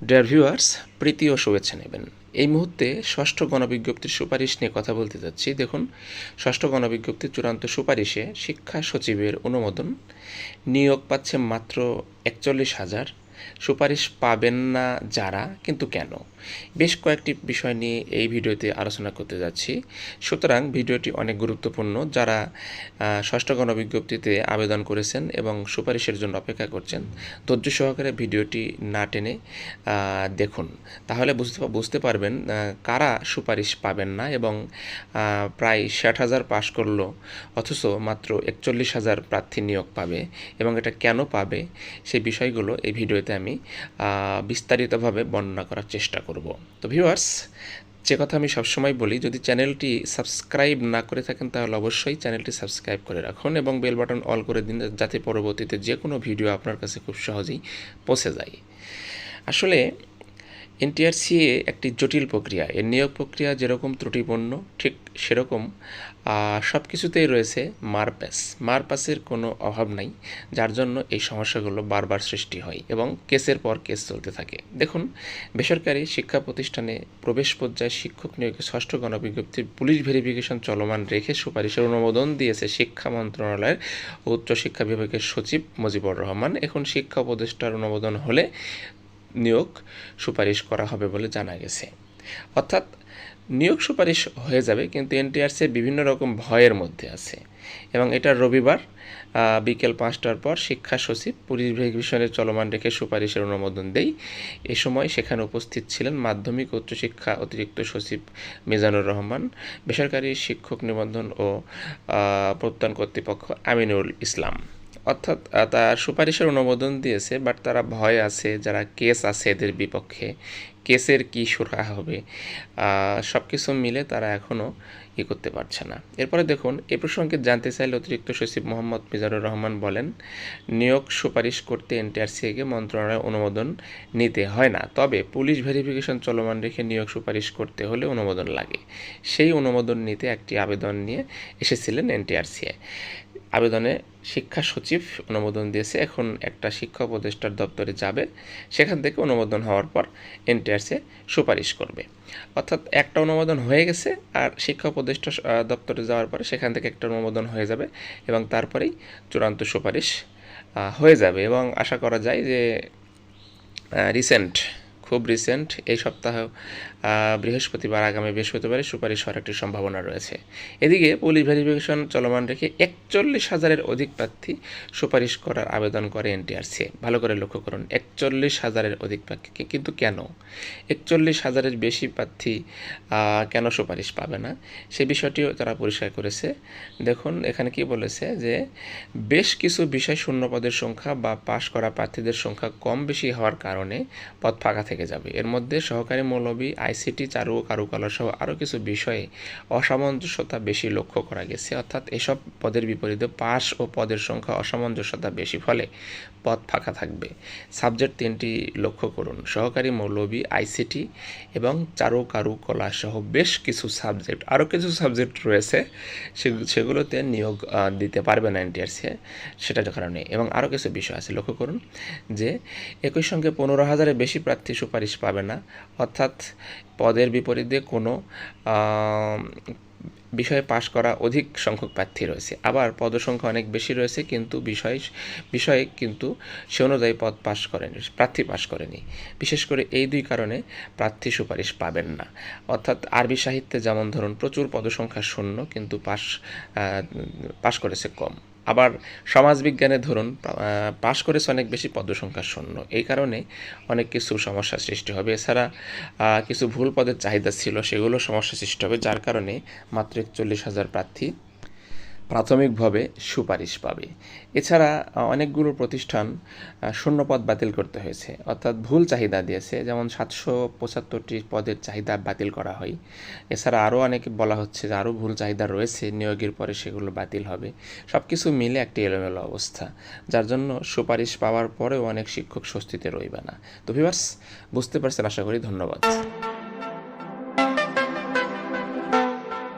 Dear viewers, প্রীতি ও শুভেচ্ছা নেবেন। এই মুহূর্তে ষষ্ঠ গণবিজ্ঞপ্তির সুপারিশ নিয়ে কথা বলতে যাচ্ছি। দেখুন, ষষ্ঠ গণবিজ্ঞপ্তির চূড়ান্ত সুপারিশে শিক্ষা সচিবের অনুমোদন, নিয়োগ পাচ্ছে মাত্র ৪১,০০০। সুপারিশ পাবেন না যারা, কিন্তু কেন? বেশ কয়েকটি বিষয় নিয়ে এই ভিডিওতে আলোচনা করতে যাচ্ছি। সুতরাং ভিডিওটি অনেক গুরুত্বপূর্ণ। যারা ষষ্ঠ গণবিজ্ঞপ্তিতে আবেদন করেছেন এবং সুপারিশের জন্য অপেক্ষা করছেন, ধৈর্য সহকারে ভিডিওটি না টেনে দেখুন, তাহলে বুঝতে পারবেন কারা সুপারিশ পাবেন না এবং প্রায় ৬০,০০০ পাশ করলো অথচ মাত্র ৪১,০০০ প্রার্থী নিয়োগ পাবে এবং এটা কেন পাবে সেই বিষয়গুলো এই ভিডিওতে আমি বিস্তারিতভাবে বর্ণনা করার চেষ্টা করব। তো ভিউয়ার্স, যে কথা আমি সবসময় বলি, যদি চ্যানেলটি সাবস্ক্রাইব না করে থাকেন তাহলে অবশ্যই চ্যানেলটি সাবস্ক্রাইব করে রাখুন এবং বেল বাটন অল করে দিন, যাতে পরবর্তীতে যে কোনো ভিডিও আপনার কাছে খুব সহজেই পৌঁছে যায়। আসলে এনটিআরসিএ একটি জটিল প্রক্রিয়া। এর নিয়োগ প্রক্রিয়া যেরকম ত্রুটিপূর্ণ, ঠিক সেরকম সব কিছুতেই রয়েছে মারপ্যাসের কোনো অভাব নাই, যার জন্য এই সমস্যাগুলো বারবার সৃষ্টি হয় এবং কেসের পর কেস চলতে থাকে। দেখুন, বেসরকারি শিক্ষা প্রতিষ্ঠানে প্রবেশ পর্যায়ে শিক্ষক নিয়োগে ষষ্ঠ গণবিজ্ঞপ্তির পুলিশ ভেরিফিকেশন চলমান রেখে সুপারিশের অনুমোদন দিয়েছে শিক্ষা মন্ত্রণালয়ের উচ্চশিক্ষা বিভাগের সচিব মুজিবুর রহমান। এখন শিক্ষা উপদেষ্টার অনুমোদন হলে নিয়োগ সুপারিশ করা হবে বলে জানা গেছে। অর্থাৎ নিয়োগ সুপারিশ হয়ে যাবে, কিন্তু এনটিআরসি বিভিন্ন রকম ভয়ের মধ্যে আছে এবং এটা রবিবার বিকেল ৫টার পর শিক্ষা সচিব পুলিশ ভেরিফিকেশনের চলমান রেখে সুপারিশের অনুমোদন দেয়। এ সময় সেখানে উপস্থিত ছিলেন মাধ্যমিক উচ্চশিক্ষা অতিরিক্ত সচিব মিজানুর রহমান, বেসরকারি শিক্ষক নিবন্ধন ও প্রত্যয়ন কর্তৃপক্ষ আমিনুল ইসলাম। অর্থাৎ তার সুপারিশের অনুমোদন দিয়েছে, বাট তারা ভয় আছে, যারা কেস আছে এদের বিপক্ষে, কেসের কী সুরাহা হবে, সব কিছু মিলে তারা এখনও করতে পারছে না। এরপরে দেখুন, এ প্রসঙ্গে জানতে চাইলে অতিরিক্ত সচিব মোহাম্মদ মিজানুর রহমান বলেন, নিয়োগ সুপারিশ করতে এনটিআরসিকে মন্ত্রণালয়ের অনুমোদন নিতে হয় না, তবে পুলিশ ভেরিফিকেশন চলমান রেখে নিয়োগ সুপারিশ করতে হলে অনুমোদন লাগে। সেই অনুমোদন নিতে একটি আবেদন নিয়ে এসেছিলেন এনটিআরসি। আবেদনে শিক্ষা সচিব অনুমোদন দিয়েছে। এখন একটা শিক্ষা উপদেষ্টার দপ্তরে যাবে, সেখান থেকে অনুমোদন হওয়ার পর এনটিআরসি সুপারিশ করবে। অর্থাৎ একটা অনুমোদন হয়ে গেছে, আর শিক্ষা উপদেষ্টা দপ্তরে যাওয়ার পরে সেখান থেকে একটা অনুমোদন হয়ে যাবে এবং তারপরেই চূড়ান্ত সুপারিশ হয়ে যাবে। এবং আশা করা যায় যে খুব রিসেন্ট এই সপ্তাহ বৃহস্পতিবার, আগামী বৃহস্পতিবারে সুপারিশ হওয়ার একটি সম্ভাবনা রয়েছে। এদিকে পুলিশ ভেরিফিকেশন চলমান রেখে ৪১,০০০-এর অধিক প্রার্থী সুপারিশ করার আবেদন করে এনটিআরসি। ভালো করে লক্ষ্য করুন, ৪১,০০০-এর অধিক প্রার্থী, কিন্তু কেন ৪১,০০০-এর বেশি প্রার্থী কেন সুপারিশ পাবে না সে বিষয়টিও তারা পরিষ্কার করেছে। দেখুন, এখানে কি বলেছে যে বেশ কিছু বিষয় শূন্য পদের সংখ্যা বা পাশ করা প্রার্থীদের সংখ্যা কম বেশি হওয়ার কারণে পদ ফাঁকা থেকে যাবে। এর মধ্যে সহকারী মৌলভী, আইসিটি, চারু ও কারুকলা সহ আরও কিছু বিষয়ে অসামঞ্জস্যতা বেশি লক্ষ্য করা গেছে। অর্থাৎ এসব পদের বিপরীতে পাশ ও পদের সংখ্যা অসামঞ্জস্যতা বেশি, ফলে পদ ফাঁকা থাকবে। সাবজেক্ট ৩টি লক্ষ্য করুন, সহকারী মৌলভী, আইসিটি এবং চারু কারুকলা সহ বেশ কিছু সাবজেক্ট, আরও কিছু সাবজেক্ট রয়েছে, সেগুলোতে নিয়োগ দিতে পারবে না এনটিআরসি, সেটার কারণে। এবং আরও কিছু বিষয় আছে, লক্ষ্য করুন যে একই সঙ্গে ১৫,০০০-এর বেশি প্রার্থী সুপারিশ পাবে না। অর্থাৎ পদের বিপরীতে কোনো বিষয়ে পাশ করা অধিক সংখ্যক প্রার্থী রয়েছে, আবার পদসংখ্যা অনেক বেশি রয়েছে, কিন্তু বিষয়ে কিন্তু সে অনুযায়ী প্রার্থী পাশ করেনি। বিশেষ করে এই দুই কারণে প্রার্থী সুপারিশ পাবেন না। অর্থাৎ আরবি সাহিত্যে যেমন ধরুন প্রচুর পদসংখ্যা শূন্য, কিন্তু পাশ করেছে কম। আবার সমাজবিজ্ঞানে ধরুন পাশ করেছে অনেক বেশি, পদসংখ্যা শূন্য। এই কারণে অনেক কিছু সমস্যার সৃষ্টি হবে। এছাড়া কিছু ভুল পদের চাহিদা ছিল, সেগুলো সমস্যা সৃষ্টি হবে, যার কারণে মাত্র ৪১,০০০ প্রার্থী প্রাথমিকভাবে সুপারিশ পাবে। এছাড়া অনেকগুলো প্রতিষ্ঠান শূন্যপদ বাতিল করতে হয়েছে, অর্থাৎ ভুল চাহিদা দিয়েছে, যেমন ৭৭৫টি পদের চাহিদা বাতিল করা হয়। এছাড়া আরও অনেকে বলা হচ্ছে যে আরও ভুল চাহিদা রয়েছে, নিয়োগের পরে সেগুলো বাতিল হবে। সব কিছু মিলে একটি এলোমেলো অবস্থা, যার জন্য সুপারিশ পাওয়ার পরেও অনেক শিক্ষক স্বস্তিতে রইবে না। তো ভিউয়ার্স, বুঝতে পারছেন আশা করি। ধন্যবাদ।